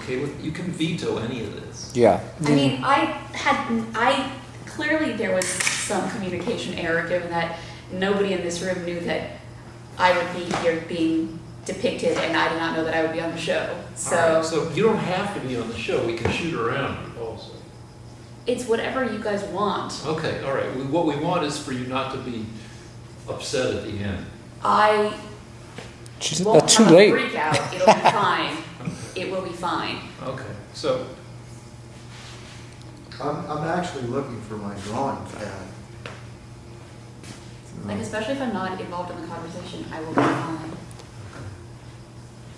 okay with, you can veto any of this. Yeah. I mean, clearly there was some communication error, given that nobody in this room knew that I would be here being depicted, and I did not know that I would be on the show. All right, so you don't have to be on the show, we can shoot around you also. It's whatever you guys want. Okay, all right, what we want is for you not to be upset at the end. I She's won't too have a late. freak out. It'll be fine. It will be fine. Okay, so, I'm actually looking for my drawing pad. Like, especially if I'm not involved in the conversation, I will be fine.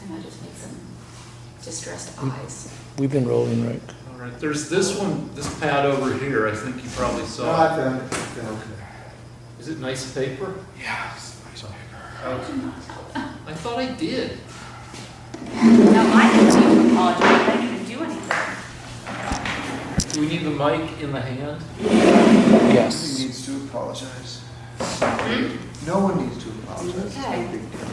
And I just make some distressed eyes. We've been rolling, Rick. all right, there's this one, this pad over here, I think you probably No, saw. I found it. Okay. Is it nice paper? Yeah, it's nice paper. I did not tell them. I thought I did. Now, I continue to apologize. I didn't even do anything. Do we need the mic in the hand? Yes. Nobody needs to apologize. No one needs to apologize. It's no Okay. big deal.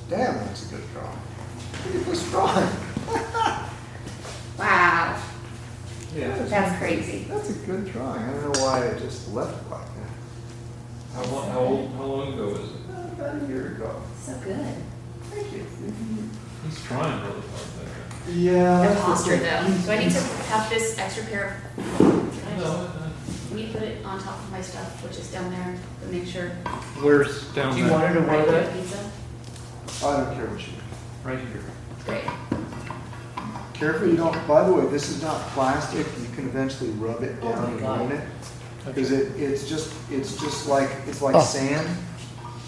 Damn, that's a good drawing. Look at this drawing. Wow. Yeah. That's crazy. That's a good drawing. I don't know why I just left it like that. How long ago is it? About a year ago. So good. Thank you. He's trying really hard Yeah. The that's the posture, thing. though. Do I need to have this extra pair of... Can I there. just... Let me put it on top of my stuff, which is down there, to make sure. Where's down Do you there? want her to wear Regular that? pizza. I don't care what you do. Right here. Great. Careful you don't, by the way, this is not plastic. You can eventually rub it Oh down my and God. ruin it. Because it's just like, it's like Oh. sand.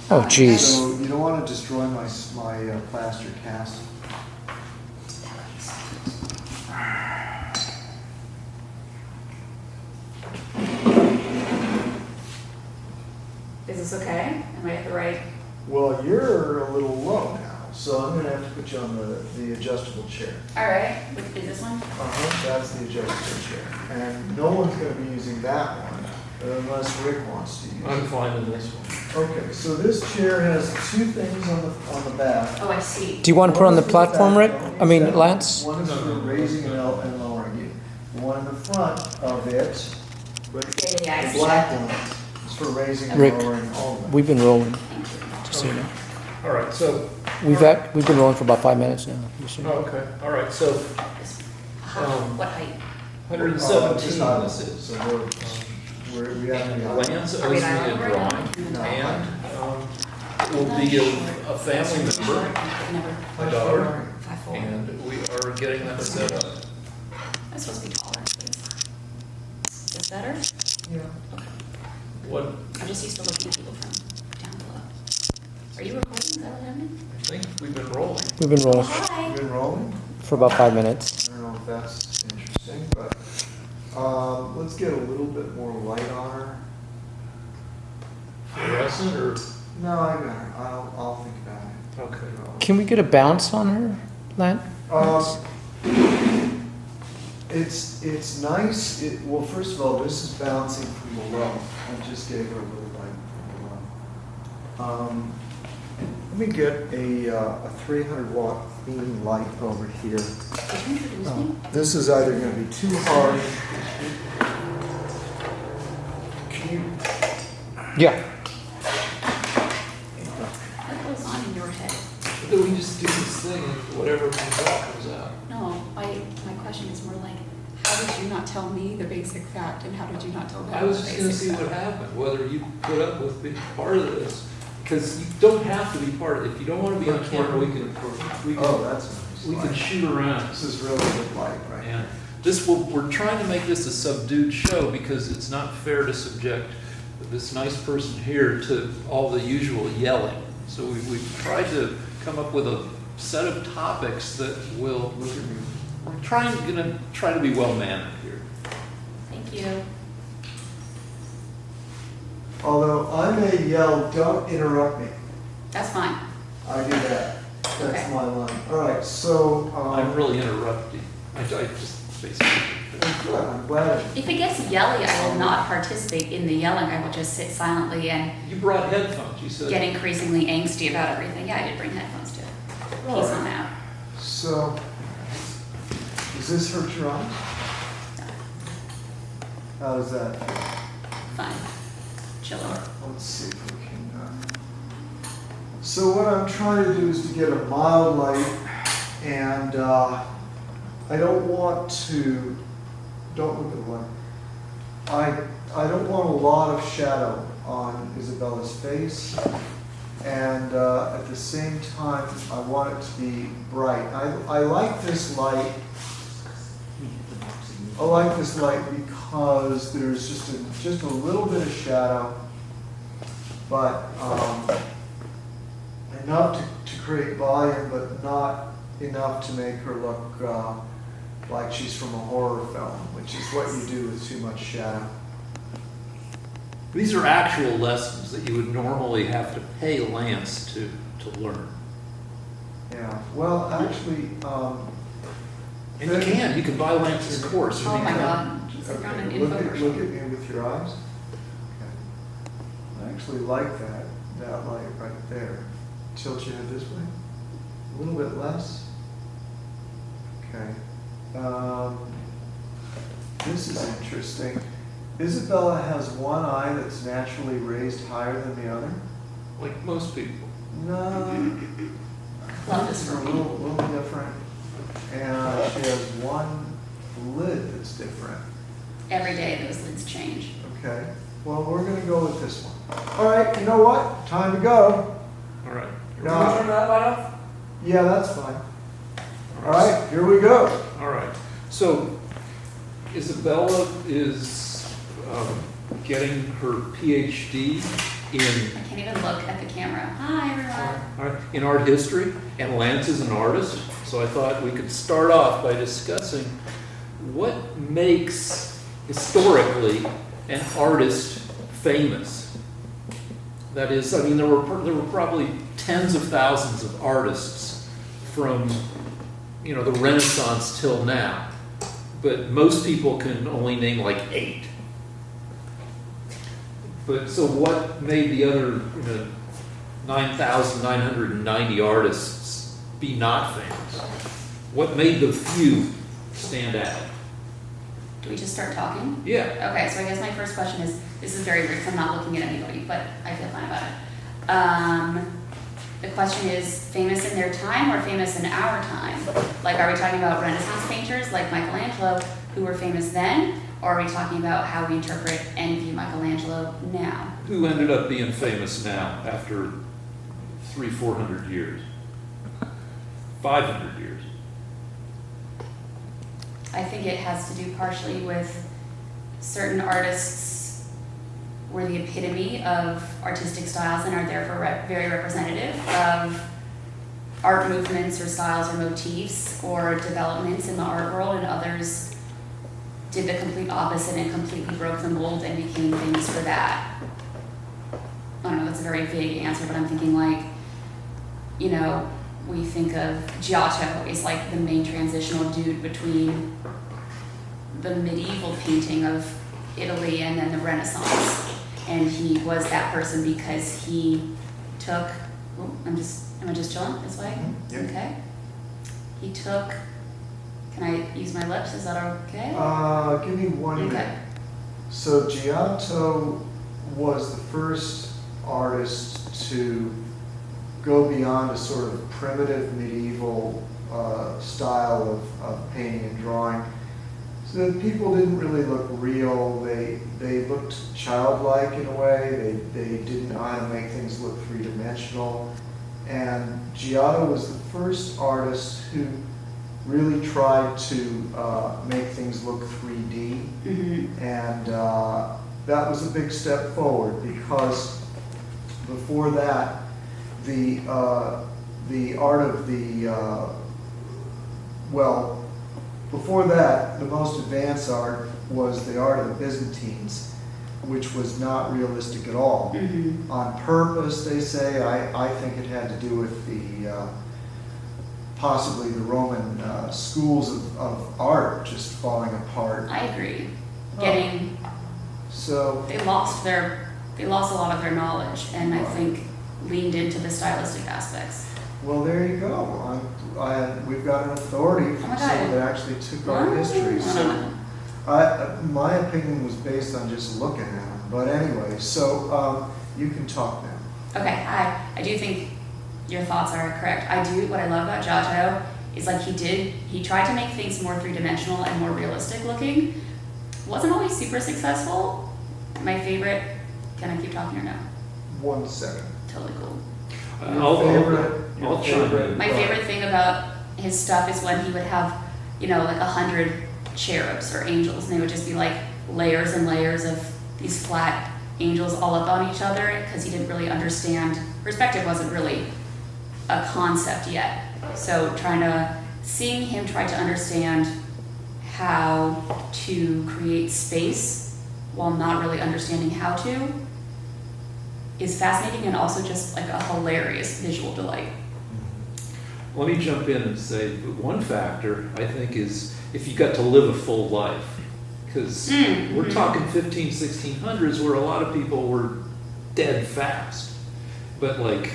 Oh, jeez. So you don't want to destroy my plaster cast. Is this okay? Am I at the right? Well, you're a little low now, so I'm gonna have to put you on the adjustable chair. All right. Is this one? That's the adjustable chair. And no one's gonna be using that one unless Rick wants to use I'm it. fine in this one. Okay, so this chair has two things on the back. Oh, I see. Do you want to put on the One is for platform, Rick? back, I mean, one is Lance? One is for raising and lowering you. The one in the front of it, Yeah, I the see black that. one, is for raising and Rick, lowering all of them. We've been rolling, Thank you. just so you know. All right, so, We've been rolling for about 5 minutes now. just so you know. oh, okay, all right, so This- What height? 117 Just on this is. So we have to be on. Lance owes Are we me not a over it? drawing, No. and it will be a family member, my daughter, 5'4". and we are getting that set up. I'm supposed to be taller, please. Is this better? Yeah. What, I'm just used to looking at people from down below. Are you recording? Is that what happened? I think we've been rolling. We've been rolling Hi. Been rolling? for about 5 minutes. I don't know if that's interesting, but let's get a little bit more light on her. Fluorescent or, No, I got her. I'll think about it. okay. Can we get a bounce on her, Lance? It's nice. Well, first of all, this is bouncing from below. I just gave her a little light from below. Let me get a 300 watt clean light over here. Did you introduce me? This is either going to be too hard. Can you? Yeah. What goes on in your head? Then we just do this thing, and whatever comes out, comes out. No, my question is more like, how did you not tell me the basic fact, and how did you not tell them I was the just gonna basic see fact? what happened, whether you put up with being part of this, because you don't have to be part of it. If you don't want to be on camera, we can Oh, that's a nice we can light. shoot around. This is really good light, right? And we're trying to make this a subdued show because it's not fair to subject this nice person here to all the usual yelling. So we've tried to come up with a set of topics that will, we're gonna try to be well mannered here. Thank you. Although I may yell, "Don't interrupt me." That's fine. I do that. That's Okay. my line. All right, so I'm really interrupting. I just basically. Good, I'm glad. If it gets yelly, I will not participate in the yelling. I will just sit silently and You brought headphones, you said. get increasingly angsty about everything. Yeah, I did bring headphones too. All Peace right. on that. So, does this hurt your eyes? How does that feel? Fine. Chilling. Let's see if we can. So what I'm trying to do is to get a mild light, and I don't want to. Don't look at the light. I don't want a lot of shadow on Isabella's face, and at the same time I want it to be bright. I like this light. I like this light because there's just a little bit of shadow, but enough to create volume, but not enough to make her look like she's from a horror film, which is what you do with too much shadow. These are actual lessons that you would normally have to pay Lance to learn. Yeah. Well, actually, And you can buy Lance's course. Oh my God. It's like on an okay, look at infomercial. me with your eyes. Okay. I actually like that light right there. Tilt your head this way. A little bit less. Okay. This is interesting. Isabella has one eye that's naturally raised higher than the other. Like most people. No, Love this it's for a me. little different. And she has one lid that's different. Every day those lids change. Okay. Well, we're gonna go with this one. All right. You know what? Time to go. All right. No. Turn that light off? Yeah, that's fine. All right. Here we go. All right. So Isabella is getting her PhD I in can't even look at the camera. Hi, everyone. in art history, and Lance is an artist. So I thought we could start off by discussing what makes historically an artist famous. That is, I mean, there were probably tens of thousands of artists from, the Renaissance till now, but most people can only name like 8. But so what made the other 9,990 artists be not famous? What made the few stand out? Do we just start talking? Yeah. Okay, so I guess my first question is, this is very weird 'cause I'm not looking at anybody, but I feel fine about it. The question is, famous in their time or famous in our time? Like, are we talking about Renaissance painters like Michelangelo who were famous then? Or are we talking about how we interpret and view Michelangelo now? Who ended up being famous now after 300-400 years? 500 years? I think it has to do partially with certain artists were the epitome of artistic styles and are therefore very representative of art movements or styles or motifs or developments in the art world, and others did the complete opposite and completely broke the mold and became famous for that. I don't know, that's a very vague answer, but I'm thinking like, we think of Giotto as like the main transitional dude between the medieval painting of Italy and then the Renaissance. And he was that person because he took, am I just chilling this way? Yeah. Okay. He took, can I use my lips? Is that okay? Give me 1 minute. Okay. So Giotto was the first artist to go beyond a sort of primitive medieval style of painting and drawing. So that people didn't really look real. They looked childlike in a way. They didn't know how to make things look three-dimensional. And Giotto was the first artist who really tried to make things look 3D. Mm-hmm. And that was a big step forward because before that, the art of before that, the most advanced art was the art of the Byzantines, which was not realistic at all. Mm-hmm. On purpose, they say. I think it had to do with the possibly the Roman schools of art just falling apart. I agree. Oh. So, They lost a lot of their knowledge, and I Right. think leaned into the stylistic aspects. well, there you go. We've got an authority Oh from my someone God. that actually took art history. So, my opinion was based on just looking at them. But anyway, so you can talk now. Okay, I do think your thoughts are correct. What I love about Giotto is like he tried to make things more three-dimensional and more realistic looking. Wasn't always super successful. My favorite, can I keep talking or no? 1 second. Totally cool. I'll chime in. My favorite thing about his stuff is when he would have, like 100 cherubs or angels, and they would just be like layers and layers of these flat angels all up on each other, because he didn't really understand, perspective wasn't really a concept yet. So seeing him try to understand how to create space while not really understanding how to is fascinating, and also just like a hilarious visual delight. Let me jump in and say that one factor, I think, is if you got to live a full life. Because we're talking 1600s where a lot of people were dead fast. But like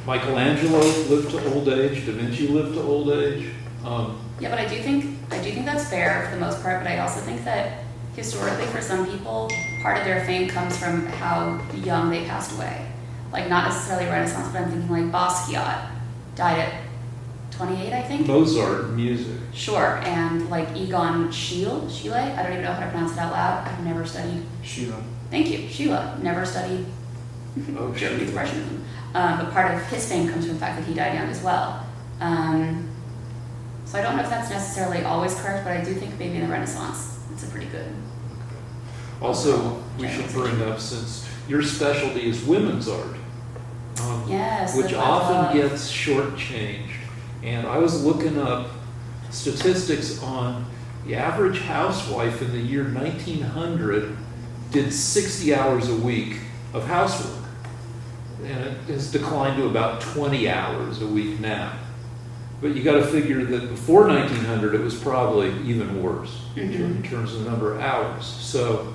Michelangelo lived to old age, Da Vinci lived to old age. Yeah, but I do think that's fair for the most part, but I also think that historically for some people, part of their fame comes from how young they passed away. Like not necessarily Renaissance, but I'm thinking like Basquiat died at 28, I think. Mozart, music. Sure, and like Egon Schiele, I don't even know how to pronounce it out loud. I've never studied. Sheila. Thank you, Schiele. Never studied Oh, German Sheila. expressionism. But part of his fame comes from the fact that he died young as well. So I don't know if that's necessarily always correct, but I do think maybe in the Renaissance, it's a pretty good. Also, we should bring up, since your specialty is women's art, Yes. which the often love. gets shortchanged. And I was looking up statistics on the average housewife in the year 1900 did 60 hours a week of housework. And it has declined to about 20 hours a week now. But you got to figure that before 1900, it was probably even worse in terms of the number of hours. So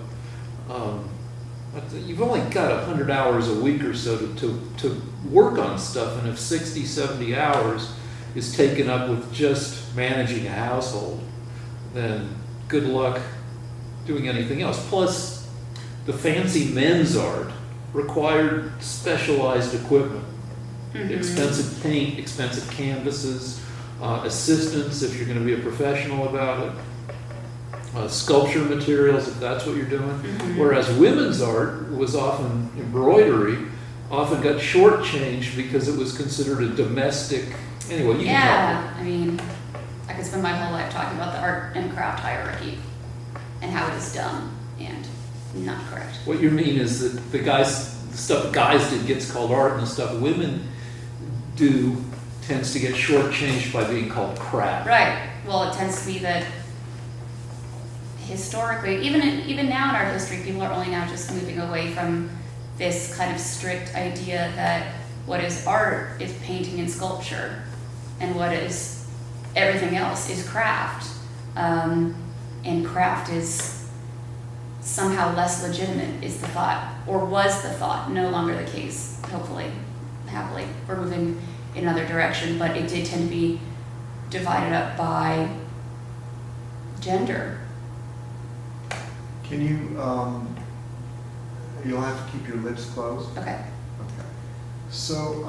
you've only got 100 hours a week or so to work on stuff. And if 60, 70 hours is taken up with just managing a household, then good luck doing anything else. Plus, the fancy men's art required specialized equipment. Expensive paint, expensive canvases, assistants if you're going to be a professional about it, sculpture materials if that's what you're doing. Whereas women's art was often embroidery, often got shortchanged because it was considered a domestic. Anyway, you can Yeah, I mean, I could spend my whole life talking about the art and craft hierarchy and how it is done and not correct. What you mean is that the stuff guys did gets called art, and the stuff women do tends to get shortchanged by being called craft. Right. Well, it tends to be that historically, even now in our history, people are only now just moving away from this kind of strict idea that what is art is painting and sculpture, and what is everything else is craft. And craft is somehow less legitimate, is the thought, or was the thought, no longer the case, hopefully, happily. We're moving in another direction, but it did tend to be divided up by gender. Can you, you'll have to keep your lips closed? Okay. Okay. So,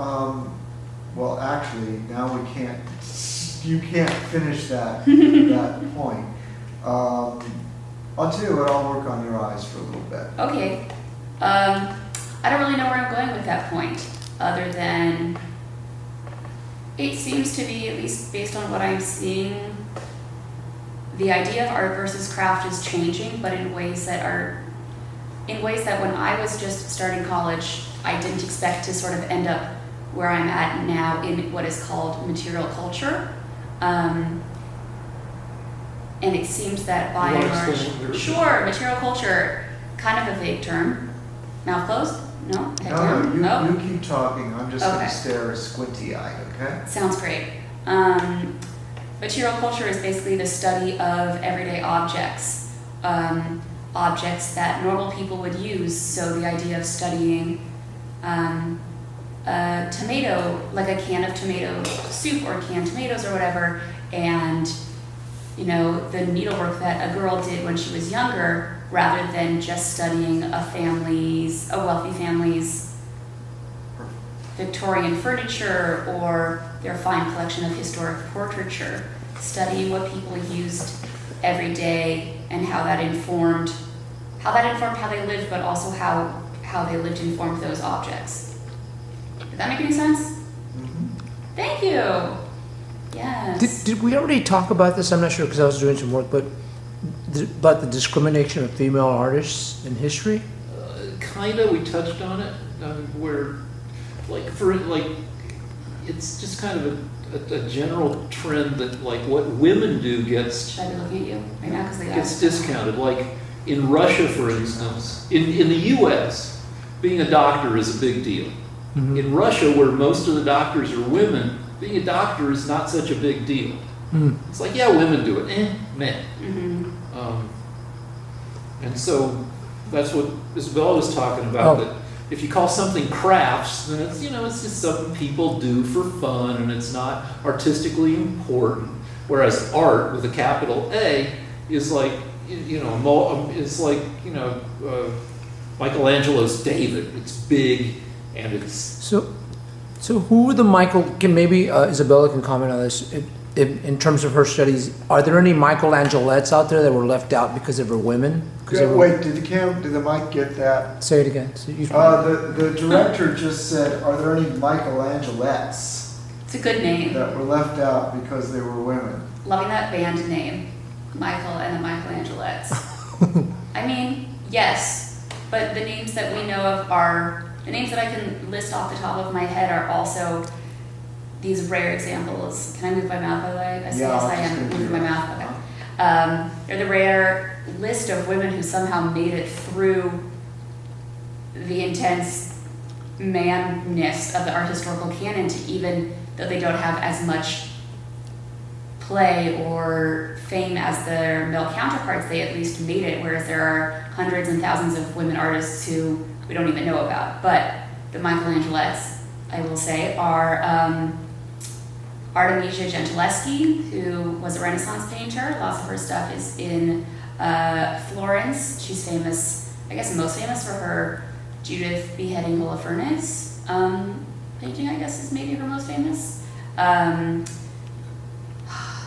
well, actually, now you can't finish that, that point. I'll tell you what, I'll work on your eyes for a little bit. Okay. I don't really know where I'm going with that point, other than it seems to be, at least based on what I'm seeing, the idea of art versus craft is changing, but in ways that when I was just starting college, I didn't expect to sort of end up where I'm at now in what is called material culture. And it seems that by and large, sure, material culture, kind of a vague term. Mouth closed? No? Head No, down? no, Oh. you keep talking, I'm just Okay. gonna stare squinty-eyed, okay? Sounds great. Material culture is basically the study of everyday objects, objects that normal people would use. So the idea of studying a tomato, like a can of tomato soup or canned tomatoes or whatever, and you know the needlework that a girl did when she was younger, rather than just studying a wealthy family's Victorian furniture or their fine collection of historic portraiture, studying what people used every day and how that informed how they lived, but also how they lived informed those objects. Did that make any sense? Mhm. Thank you. Yes. Did we already talk about this? I'm not sure because I was doing some work, but about the discrimination of female artists in history? Kinda, we touched on it, where, it's just kind of a general trend that, like, what women do gets Should I be looking at you right now because they gets discounted. Like, in Russia, for instance, in the US, being a doctor is a big deal. Mhm. In Russia, where most of the doctors are women, being a doctor is not such a big deal. Mm. It's like, yeah, women do it, men. Mm-hmm. And so that's what Isabella was talking about, Oh. that if you call something crafts, then it's, it's just something people do for fun and it's not artistically important. Whereas art with a capital A is like, it's like, Michelangelo's David. It's big and it's, So who are the can maybe Isabella can comment on this, in terms of her studies, are there any Michelangelots out there that were left out because they were women? 'Cause they were- Wait, did the mic get that? Say it again. So you- The director just said, are there any Michelangelots It's a good name. that were left out because they were women? Loving that band name, Michael and the Michelangelots. I mean, yes, but the names that we know of are, the names that I can list off the top of my head are also these rare examples. Can I move my mouth, by the way? I say Yeah, yes, I'll I just am move moving my yours. mouth. Okay. They're the rare list of women who somehow made it through the intense manness of the art historical canon to, even though they don't have as much play or fame as their male counterparts, they at least made it, whereas there are hundreds and thousands of women artists who we don't even know about. But the Michelangelots, I will say, are Artemisia Gentileschi, who was a Renaissance painter. Lots of her stuff is in Florence. She's famous, I guess most famous for her Judith beheading Holofernes painting, I guess is maybe her most famous.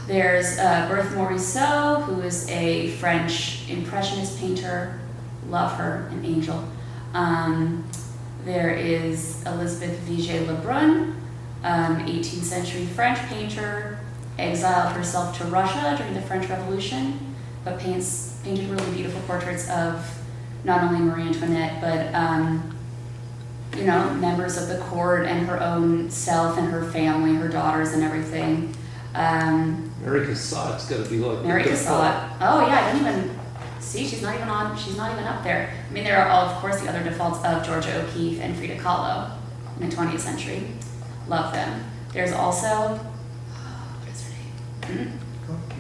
There's Berthe Morisot, who is a French Impressionist painter. Love her, an angel. There is Elizabeth Vigée-Lebrun, 18th century French painter, exiled herself to Russia during the French Revolution, but painted really beautiful portraits of not only Marie Antoinette, but members of the court and her own self and her family, her daughters and everything. Mary Cassatt's got to be like Mary the Cassatt. Oh yeah, I don't even see. She's not even up there. I mean, there are all, of course, the other defaults of Georgia O'Keeffe and Frida Kahlo in the 20th century. Love them. There's also, what is her name?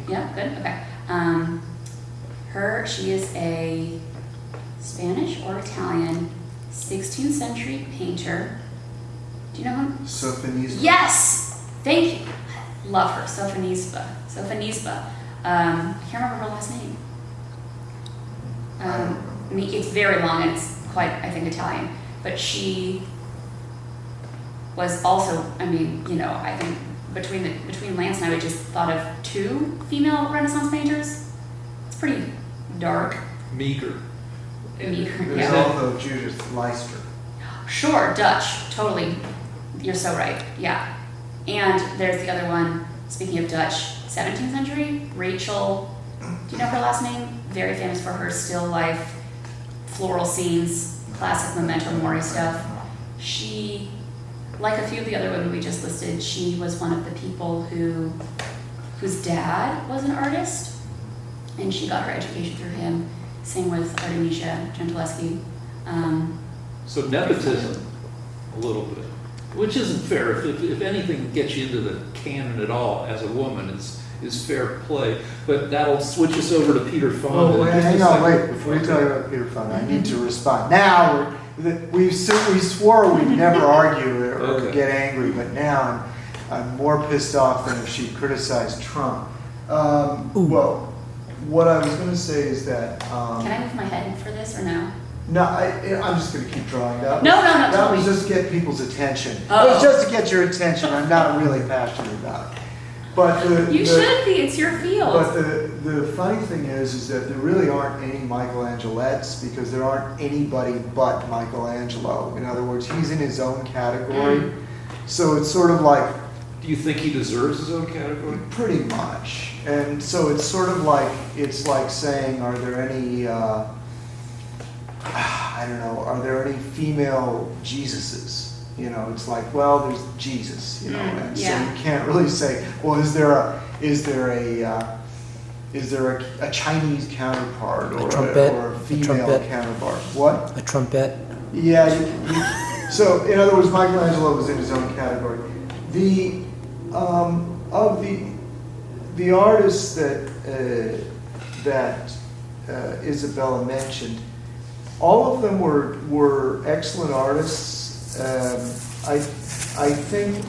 Yeah, good. Okay. She is a Spanish or Italian 16th century painter. Do you know who? Sophonisba. Yes! Thank you. Love her. Sophonisba. I can't remember her last name. It's very long and it's quite, I think, Italian. But she was also, I think between Lance and I, we just thought of two female Renaissance painters. It's pretty dark. meager. Meager, There's yeah. also Judith Leister. Sure, Dutch, totally. You're so right, yeah. And there's the other one, speaking of Dutch, 17th century, Rachel, do you know her last name? Very famous for her still life, floral scenes, classic memento mori stuff. She, like a few of the other women we just listed, she was one of the people whose dad was an artist, and she got her education through him. Same with Artemisia Gentileschi. So nepotism, a little bit, which isn't fair. If anything gets you into the canon at all as a woman is fair play. But that'll switch us over to Peter Fonda. Oh, in just a hang on, second. wait, before you talk about Peter Fonda, I need to respond. Now, we swore we'd never argue or Okay. get angry, but now I'm more pissed off than if she criticized Trump. Well, what I was gonna say is that, Can I move my head for this or no? no, I'm just gonna keep drawing that. No, That tell was me. just to get people's attention. It Oh. was just to get your attention, I'm not really passionate about it. But You should be, it's your field. But the funny thing is that there really aren't any Michelangelots because there aren't anybody but Michelangelo. In other words, he's in his own category. So it's sort of like, Do you think he deserves his own category? pretty much. And so it's sort of like, it's like saying, are there any, I don't know, are there any female Jesuses? You know, it's like, well, there's Jesus, you know, and so yeah. you can't really say, well, is there a Chinese counterpart or trumpet, or a a female trumpet. counterpart? What? A trumpet. Yeah. So in other words, Michelangelo was in his own category. The of the artists that Isabella mentioned, all of them were excellent artists. I think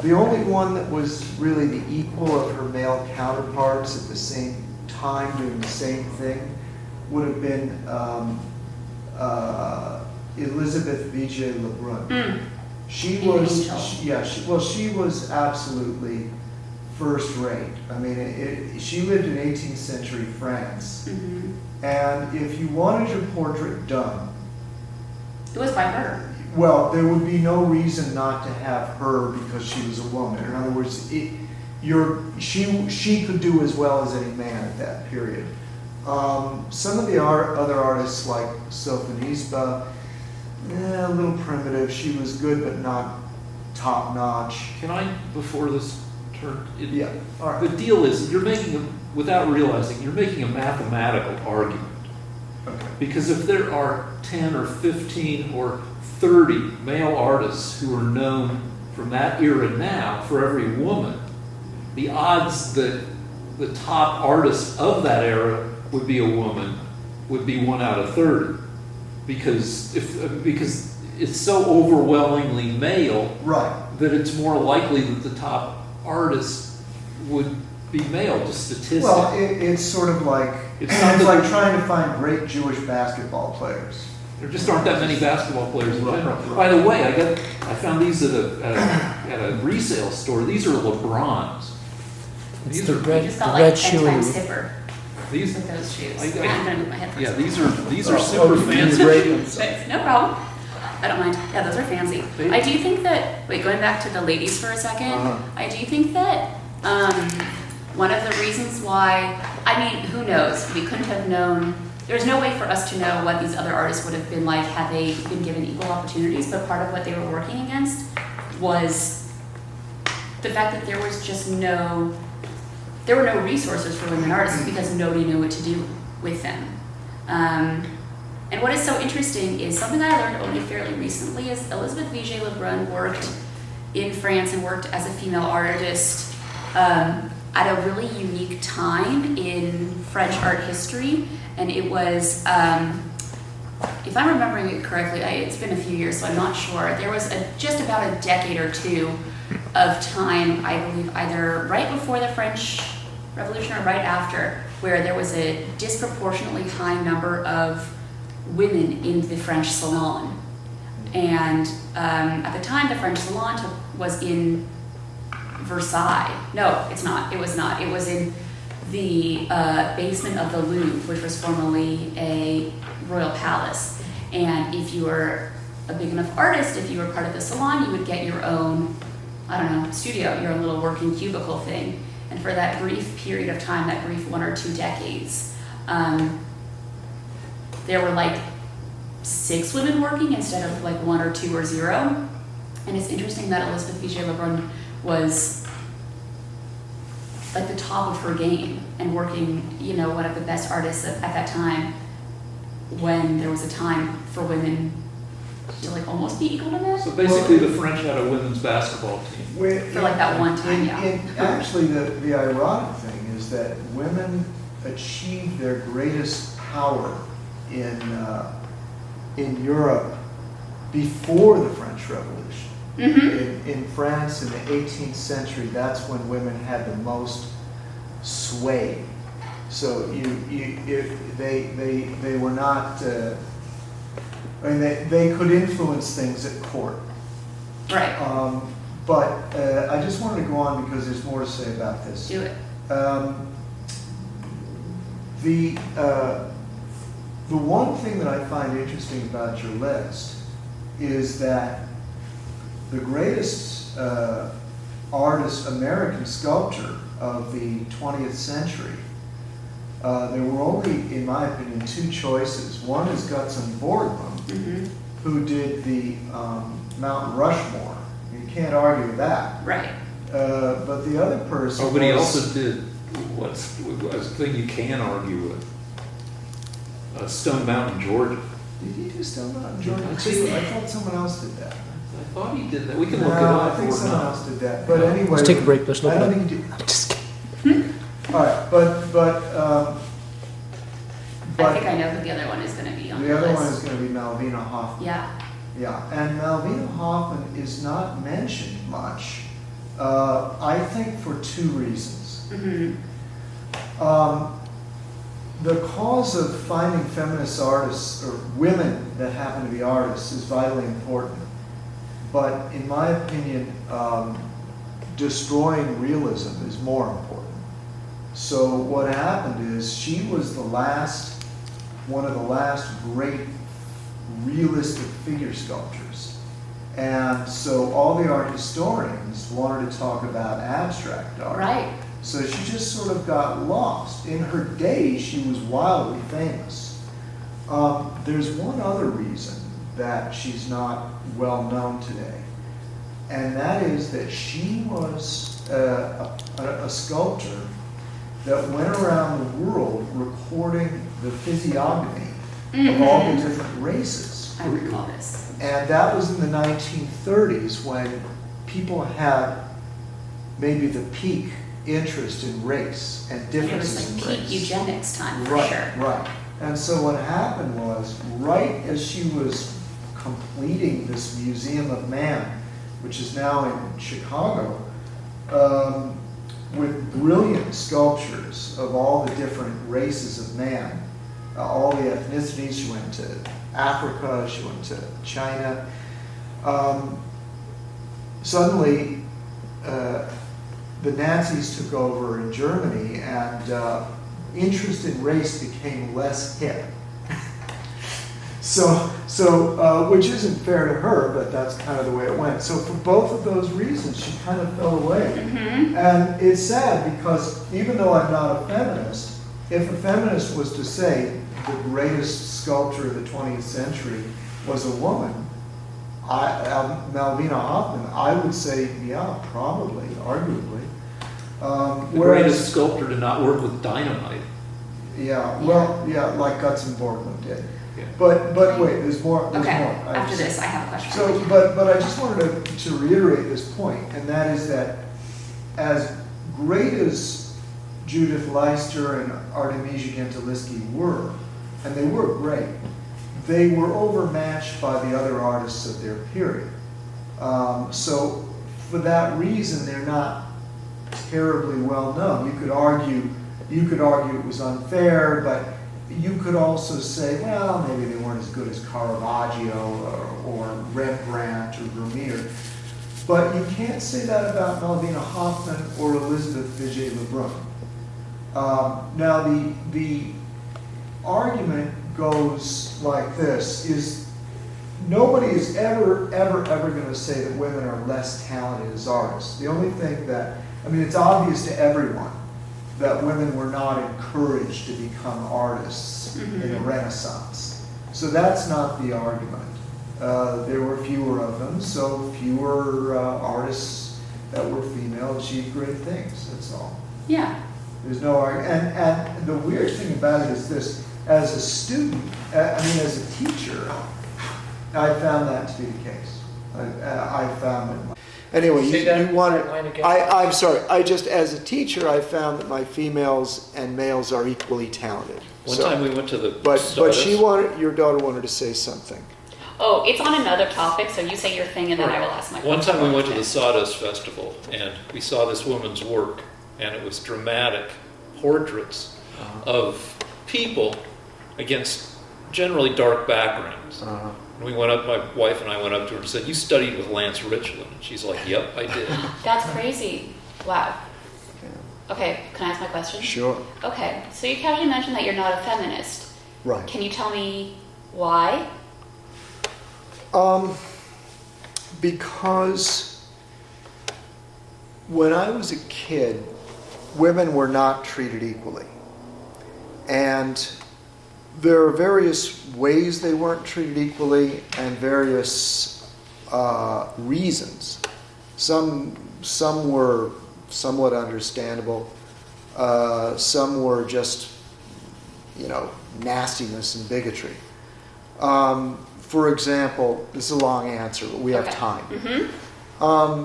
the only one that was really the equal of her male counterparts at the same time doing the same thing would have been Elizabeth Vigée Lebrun. She was, she was absolutely first rate. I mean, she lived in 18th century France, and if you wanted your portrait done, It was by her. well, there would be no reason not to have her because she was a woman. In other words, she could do as well as any man at that period. Some of the other artists like Sophonisba, a little primitive. She was good, but not top notch. Can I, before this turn? Yeah. All right. The deal is, without realizing, you're making a mathematical argument. Okay. Because if there are 10 or 15 or 30 male artists who are known from that era now for every woman, the odds that the top artist of that era would be a woman would be 1 out of 30. Because it's so overwhelmingly male Right. that it's more likely that the top artist would be male, just statistically. Well, it's sort of like It's not it's that- like trying to find great Jewish basketball players. There just aren't that many basketball players in Right, general. right. By the way, I found these at a resale store. These are LeBrons. It's These the are- You red, just the got red like 10 shoe. times hipper These, with those shoes. I- I'm gonna move my head for a yeah, second. these are Oh, super you fancy. rate them. Thanks. No problem. I don't mind. Yeah, those are fancy. They- I do think that, wait, going back to the ladies for a second, I do think that one of the reasons why, I mean, who knows? We couldn't have known, there's no way for us to know what these other artists would have been like had they been given equal opportunities, but part of what they were working against was the fact that there were no resources for women artists because nobody knew what to do with them. And what is so interesting is something I learned only fairly recently is Elizabeth Vigée Lebrun worked in France and worked as a female artist at a really unique time in French art history. And it was, if I'm remembering it correctly, it's been a few years, so I'm not sure. There was just about a decade or two of time, I believe, either right before the French Revolution or right after, where there was a disproportionately high number of women in the French salon. And at the time, the French salon was in Versailles. No, it's not. It was not. It was in the basement of the Louvre, which was formerly a royal palace. And if you were a big enough artist, if you were part of the salon, you would get your own, I don't know, studio, your own little working cubicle thing. And for that brief period of time, that brief 1 or 2 decades, there were like 6 women working instead of like 1 or 2 or 0. And it's interesting that Elizabeth Vigée Lebrun was like the top of her game and working, you know, one of the best artists at that time when there was a time for women to like almost be equal to men? So basically, the French had a women's basketball team. For like that one time, yeah. Actually, the ironic thing is that women achieved their greatest power in Europe before the French Revolution. Mm-hmm. In France, in the 18th century, that's when women had the most sway. So they were not. I mean, they could influence things at court. Right. But I just wanted to go on because there's more to say about this. Do it. The one thing that I find interesting about your list is that the greatest artist, American sculptor of the 20th century, there were only, in my opinion, two choices. One is Gutzon Borglum, Mm-hmm. who did the Mount Rushmore. You can't argue with that. Right. But the other person Oh, but he was- also did what's a thing you can argue with. Stone Mountain, Georgia. Did he do Stone Mountain, Georgia? I think- I thought someone else did that. I thought he did that. We can look it No, up. I think or someone not. else did that. But anyway. Let's take a break, let's look I it don't up. think he did. I'm just kidding. All right, but I think I know who the other one is going to be on the the other list. one is going to be Malvina Hoffman. Yeah. Yeah, and Malvina Hoffman is not mentioned much, I think for two reasons. Mm-hmm. The cause of finding feminist artists, or women that happen to be artists, is vitally important. But in my opinion, destroying realism is more important. So what happened is she was one of the last great realistic figure sculptors. And so all the art historians wanted to talk about abstract art. Right. So she just sort of got lost. In her day, she was wildly famous. There's one other reason that she's not well known today, and that is that she was a sculptor that went around the world recording the physiognomy of all the different races. I recall this. And that was in the 1930s when people had maybe the peak interest in race and It was differences like in peak race. eugenics time for Right, sure. right. And so what happened was, right as she was completing this Museum of Man, which is now in Chicago, with brilliant sculptures of all the different races of man, all the ethnicities. She went to Africa, she went to China. Suddenly, the Nazis took over in Germany, and interest in race became less hip. So, which isn't fair to her, but that's kind of the way it went. So for both of those reasons, she kind of fell away. Mm-hmm. And it's sad because even though I'm not a feminist, if a feminist was to say the greatest sculptor of the 20th century was a woman, Malvina Hoffman, I would say, yeah, probably, arguably. The greatest sculptor to not work with dynamite. Yeah, well, yeah, like Gutzon Borglum did. Yeah. But wait, there's more. There's Okay, more. after this, I have a question. So, but I just wanted to reiterate this point, and that is that as great as Judith Leister and Artemisia Gentileschi were, and they were great, they were overmatched by the other artists of their period. So for that reason, they're not terribly well known. You could argue it was unfair, but you could also say, well, maybe they weren't as good as Caravaggio or Rembrandt or Vermeer. But you can't say that about Malvina Hoffman or Elizabeth Vigée Lebrun. Now, the argument goes like this, is nobody is ever going to say that women are less talented as artists. The only thing that, I mean, it's obvious to everyone that women were not encouraged to become artists in the Renaissance. So that's not the argument. There were fewer of them, so fewer artists that were female achieved great things, that's all. Yeah. There's no argument. And the weird thing about it is this, as a student, as a teacher, I found that to be the case. I found it. Anyway, Say that you wanted, line again. I'm sorry, as a teacher, I found that my females and males are equally talented. One So- time we went to the But Sawdust. your daughter wanted to say something. Oh, it's on another topic, so you say your thing and then I will ask my question. One time we went to the Sawdust Festival and we saw this woman's work, and it was dramatic portraits of people against generally dark backgrounds. Uh, And we went up, my wife and I went up to her and said, "You studied with Lance Richland?" And she's like, "Yep, I did." That's crazy. Wow. yeah. Okay, can I ask my question? Sure, Okay, so you casually mentioned that you're not a feminist. right. Can you tell me why? Because when I was a kid, women were not treated equally. And there are various ways they weren't treated equally and various reasons. Some were somewhat understandable. Some were just, nastiness and bigotry. For example, this is a long answer, but we have Okay. time. Mm-hmm.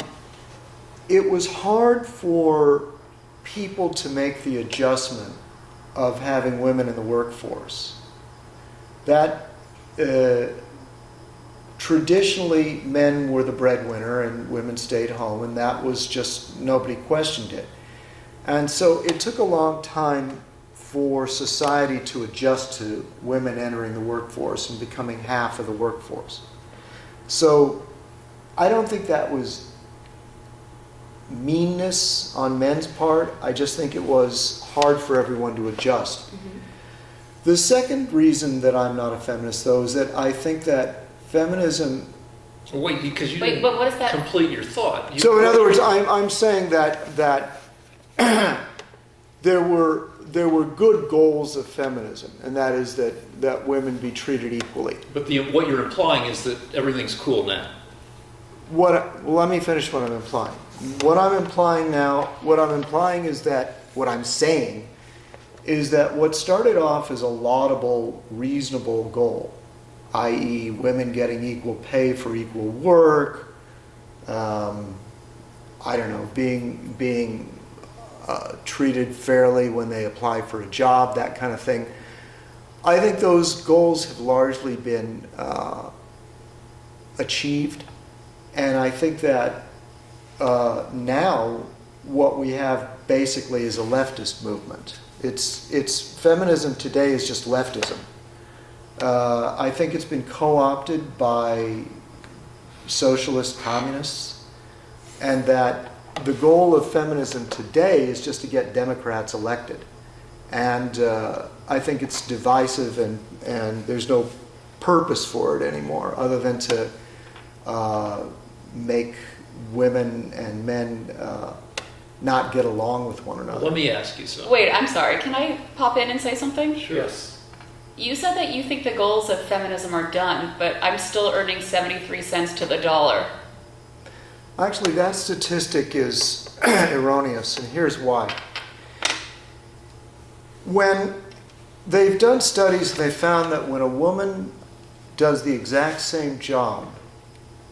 It was hard for people to make the adjustment of having women in the workforce. That traditionally men were the breadwinner and women stayed home, and that was just, nobody questioned it. And so it took a long time for society to adjust to women entering the workforce and becoming half of the workforce. So I don't think that was meanness on men's part. I just think it was hard for everyone to adjust. Mm-hmm. The second reason that I'm not a feminist, though, is that I think that feminism. Wait, because you Wait, didn't but what is that? complete your thought. So, in other words, I'm saying that there were good goals of feminism, and that is that women be treated equally. But what you're implying is that everything's cool now. Let me finish what I'm implying. What I'm implying is that what I'm saying is that what started off as a laudable, reasonable goal, i.e. women getting equal pay for equal work, being treated fairly when they apply for a job, that kind of thing. I think those goals have largely been achieved, and I think that now what we have basically is a leftist movement. It's feminism today is just leftism. I think it's been co-opted by socialist communists, and that the goal of feminism today is just to get Democrats elected. And I think it's divisive, and there's no purpose for it anymore other than to make women and men not get along with one another. Let me ask you something. Wait, I'm sorry. Can I pop in and say something? Sure. Yes. You said that you think the goals of feminism are done, but I'm still earning 73 cents to the dollar. Actually, that statistic is erroneous, and here's why. When they've done studies, they found that when a woman does the exact same job,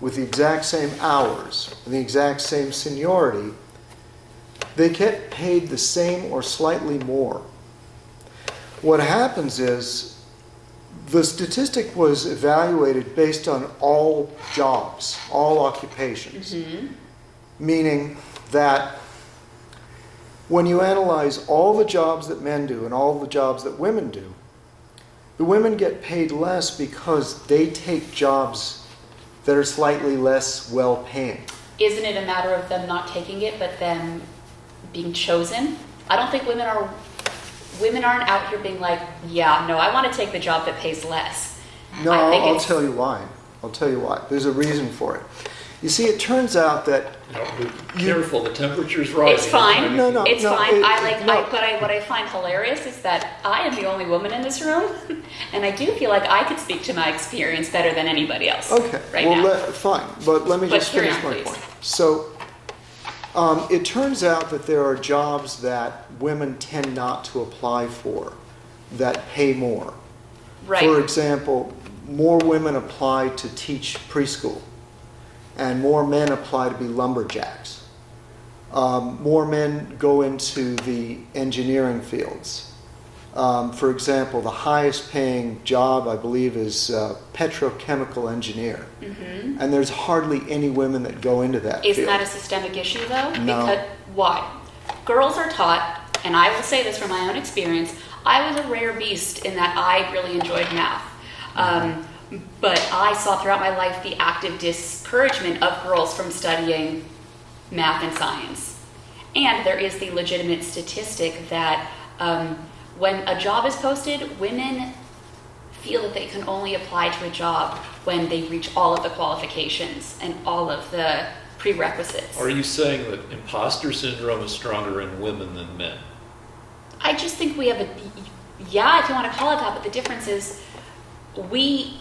with the exact same hours, and the exact same seniority, they get paid the same or slightly more. What happens is the statistic was evaluated based on all jobs, all occupations, meaning that when you analyze all the jobs that men do and all the jobs that women do, the women get paid less because they take jobs that are slightly less well-paying. Isn't it a matter of them not taking it, but them being chosen? I don't think women aren't out here being like, yeah, no, I want to take the job that pays less. No, I think I'll it's- tell you why. I'll tell you why. There's a reason for it. You see, it turns out that Be careful, the temperature's rising. It's fine. No, It's no, fine. it- no. What I find hilarious is that I am the only woman in this room, and I do feel like I could speak to my experience better than anybody else. Okay, right well, now. fine, but let me But just carry finish on, my please. point. So, it turns out that there are jobs that women tend not to apply for that pay more. Right. For example, more women apply to teach preschool, and more men apply to be lumberjacks. More men go into the engineering fields. For example, the highest paying job, I believe, is petrochemical engineer. Mm-hmm. And there's hardly any women that go into that Isn't field. that a systemic issue, though? No. Because, why? Girls are taught, and I will say this from my own experience, I was a rare beast in that I really enjoyed math. But I saw throughout my life the active discouragement of girls from studying math and science. And there is the legitimate statistic that when a job is posted, women feel that they can only apply to a job when they reach all of the qualifications and all of the prerequisites. Are you saying that imposter syndrome is stronger in women than men? I just think we have if you want to call it that, but the difference is we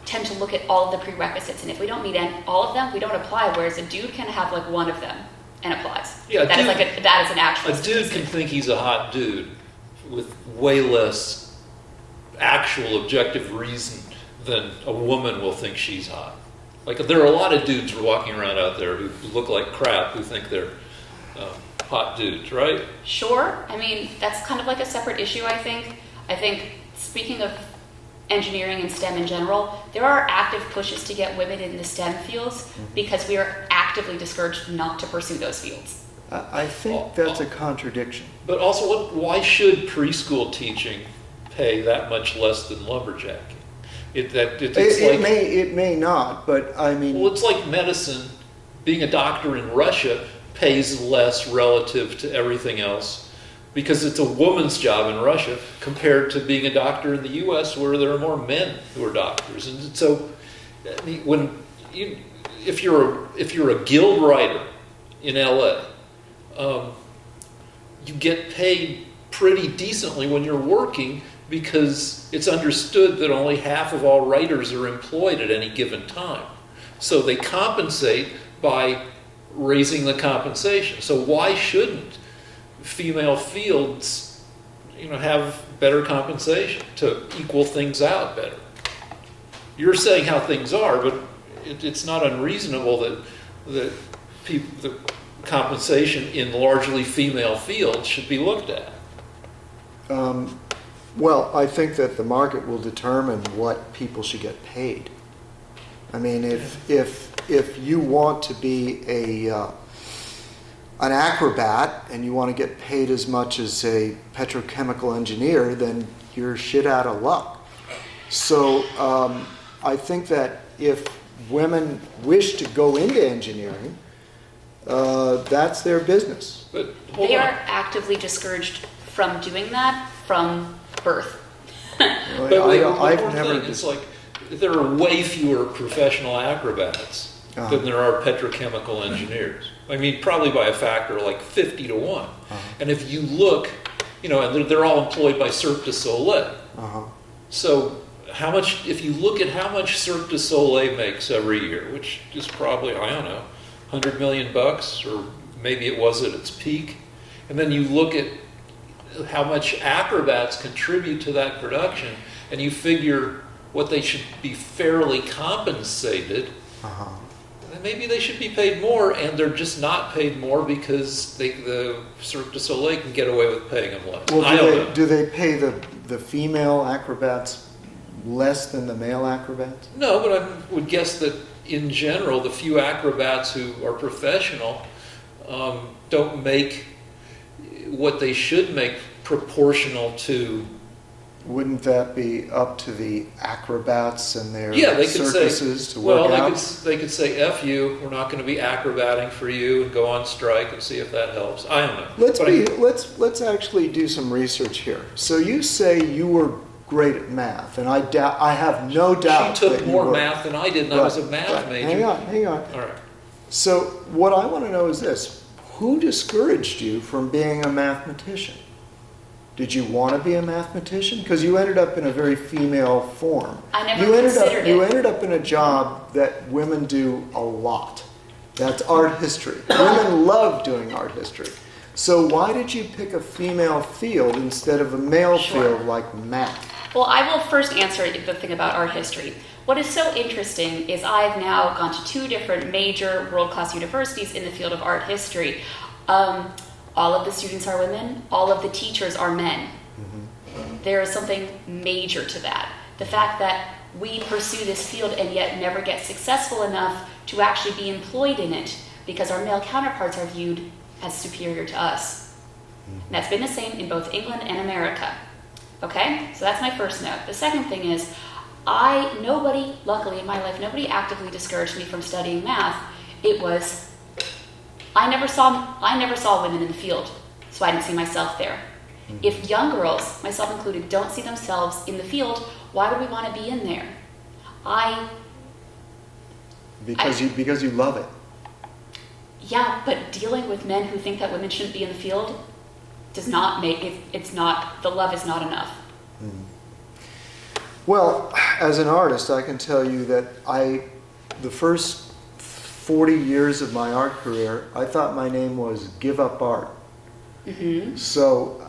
tend to look at all of the prerequisites, and if we don't meet all of them, we don't apply, whereas a dude can have like one of them and applies. Yeah, that is an actual A dude statistic. can think he's a hot dude with way less actual objective reason than a woman will think she's hot. Like, there are a lot of dudes walking around out there who look like crap who think they're hot dudes, right? Sure. I mean, that's kind of like a separate issue, I think. I think, speaking of engineering and STEM in general, there are active pushes to get women in the STEM fields because we are actively discouraged not to pursue those fields. I think that's a contradiction. But also, why should preschool teaching pay that much less than lumberjacking? It may not, but I mean... Well, it's like medicine. Being a doctor in Russia pays less relative to everything else because it's a woman's job in Russia compared to being a doctor in the U.S. where there are more men who are doctors. And so, I mean, if you're a guild writer in L.A., you get paid pretty decently when you're working because it's understood that only half of all writers are employed at any given time. So they compensate by raising the compensation. So why shouldn't female fields, have better compensation to equal things out better? You're saying how things are, but it's not unreasonable that the compensation in largely female fields should be looked at. Well, I think that the market will determine what people should get paid. I mean, if you want to be an acrobat and you want to get paid as much as a petrochemical engineer, then you're shit out of luck. So I think that if women wish to go into engineering, that's their business. But They are actively discouraged from doing that from birth. But wait, I've one more never. thing, it's like there are way fewer professional acrobats than there are petrochemical engineers. I mean, probably by a factor like 50 to 1. And if you look, and they're all employed by Cirque du Soleil. So if you look at how much Cirque du Soleil makes every year, which is probably, I don't know, $100 million, or maybe it was at its peak, and then you look at how much acrobats contribute to that production, and you figure what they should be fairly compensated, then maybe they should be paid more, and they're just not paid more because the Cirque du Soleil can get away with paying them less. Well, do they pay the female acrobats less than the male acrobats? No, but I would guess that in general, the few acrobats who are professional don't make what they should make proportional to. Wouldn't that be up to the acrobats and their They could circuses say, to work out? they could say, F you, we're not going to be acrobating for you, and go on strike and see if that helps. I don't know. Let's actually do some research here. So you say you were great at math, and I have no doubt She took that you more were. math than I did, and I was a math major. Hang on. All right. So what I want to know is this: who discouraged you from being a mathematician? Did you want to be a mathematician? Because you ended up in a very female form. I never considered it. You ended up in a job that women do a lot. That's art history. Women love doing art history. So why did you pick a female field instead of a male field like math? Well, I will first answer the thing about art history. What is so interesting is I've now gone to 2 different major world-class universities in the field of art history. All of the students are women, all of the teachers are men. There is something major to that. The fact that we pursue this field and yet never get successful enough to actually be employed in it because our male counterparts are viewed as superior to us. And that's been the same in both England and America. Okay? So that's my first note. The second thing is, luckily in my life, nobody actively discouraged me from studying math. It was, I never saw women in the field, so I didn't see myself there. If young girls, myself included, don't see themselves in the field, why would we want to be in there? Because you love it. Yeah, but dealing with men who think that women shouldn't be in the field does not make it, the love is not enough. Well, as an artist, I can tell you that the first 40 years of my art career, I thought my name was Give Up Art. So,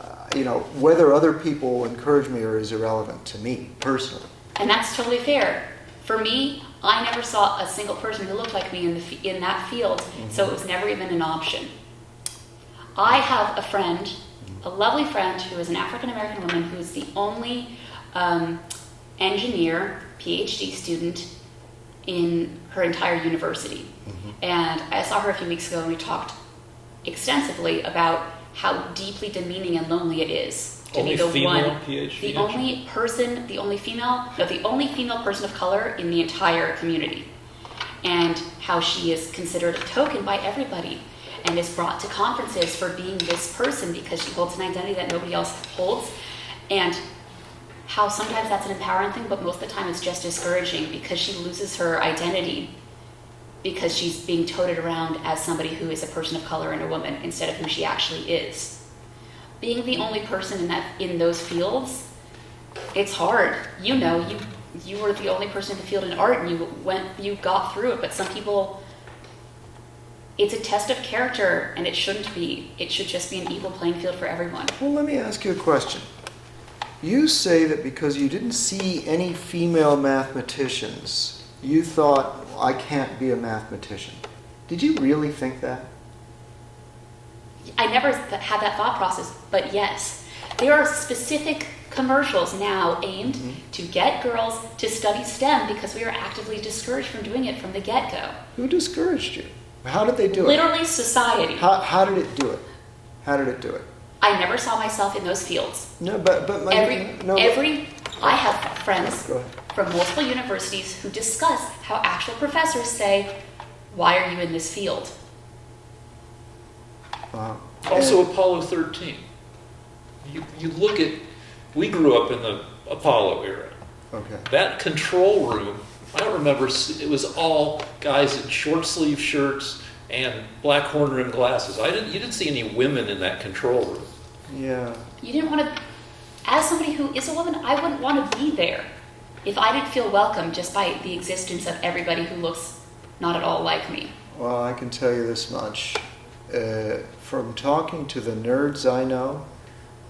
whether other people encourage me or is irrelevant to me personally. And that's totally fair. For me, I never saw a single person who looked like me in that field, so it was never even an option. I have a friend, a lovely friend, who is an African-American woman who is the only engineer, PhD student in her entire university. And I saw her a few weeks ago and we talked extensively about how deeply demeaning and lonely it is to be the PhD? the only female person of color in the entire community, and how she is considered a token by everybody and is brought to conferences for being this person because she holds an identity that nobody else holds, and how sometimes that's an empowering thing, but most of the time it's just discouraging because she loses her identity because she's being toted around as somebody who is a person of color and a woman instead of who she actually is. Being the only person in those fields, it's hard. You were the only person in the field in art and you got through it, but some people, it's a test of character and it shouldn't be. It should just be an equal playing field for everyone. Well, let me ask you a question. You say that because you didn't see any female mathematicians, you thought, I can't be a mathematician. Did you really think that? I never had that thought process, but yes. There are specific commercials now aimed to get girls to study STEM because we are actively discouraged from doing it from the get-go. Who discouraged you? How did they do it? Literally society. How did it do it? How did it do it? I never saw myself in those fields. No, but I have friends Go ahead. from multiple universities who discuss how actual professors say, why are you in this field? Wow. Also Apollo 13. You look at, we grew up in the Apollo era. Okay. That control room, I don't remember, it was all guys in short sleeve shirts and black horn rimmed glasses. You didn't see any women in that control room. Yeah. You didn't want to, as somebody who is a woman, I wouldn't want to be there if I didn't feel welcome just by the existence of everybody who looks not at all like me. Well, I can tell you this much. From talking to the nerds I know,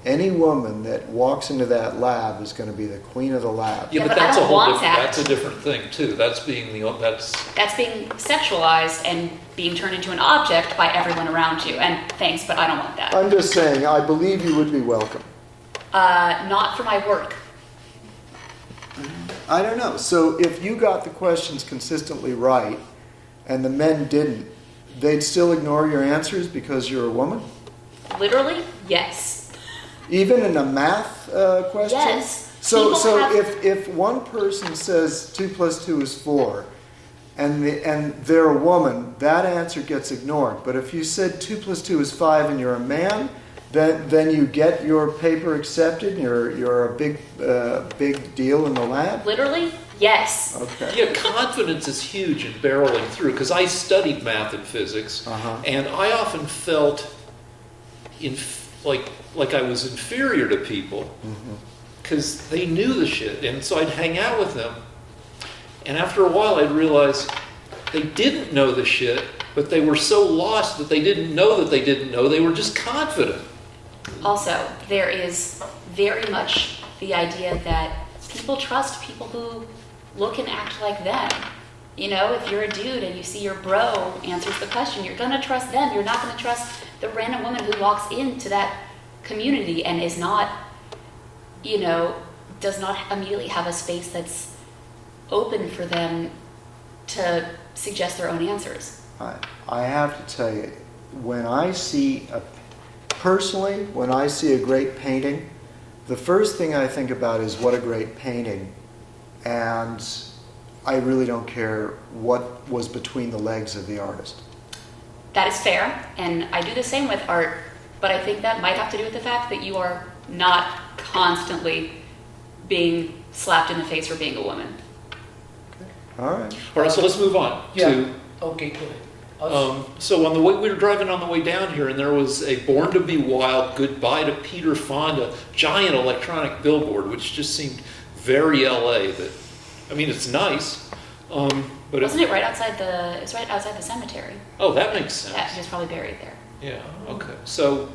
any woman that walks into that lab is going to be the queen of the lab. Yeah, Yeah, but but I that's a don't whole want different, that. that's a different thing too. That's being That's being sexualized and being turned into an object by everyone around you. And thanks, but I don't want that. I'm just saying, I believe you would be welcome. Not for my work. I don't know. So if you got the questions consistently right and the men didn't, they'd still ignore your answers because you're a woman? Literally, yes. Even in a math question? Yes. So People have- if one person says 2 + 2 is 4, and they're a woman, that answer gets ignored. But if you said 2 + 2 is 5 and you're a man, then you get your paper accepted and you're a big deal in the lab? Literally, yes. Okay. Yeah, confidence is huge in barreling through, because I studied math and physics, and I often felt like I was inferior to people because they knew the shit, and so I'd hang out with them, and after a while I'd realize they didn't know the shit, but they were so lost that they didn't know that they didn't know, they were just confident. Also, there is very much the idea that people trust people who look and act like them. You know, if you're a dude and you see your bro answers the question, you're gonna trust them. You're not gonna trust the random woman who walks into that community and is not, you know, does not immediately have a space that's open for them to suggest their own answers. I have to tell you, when I see a great painting, the first thing I think about is what a great painting, and I really don't care what was between the legs of the artist. That is fair, and I do the same with art, but I think that might have to do with the fact that you are not constantly being slapped in the face for being a woman. All right. All right, so let's move on to. Okay, go ahead. So on the way, we were driving on the way down here, and there was a "Born to Be Wild" goodbye to Peter Fonda giant electronic billboard, which just seemed very LA. But I mean, it's nice, but Wasn't it right outside the? It's right outside the cemetery. Oh, that makes sense. Yeah, he was probably buried there. Yeah. Okay. So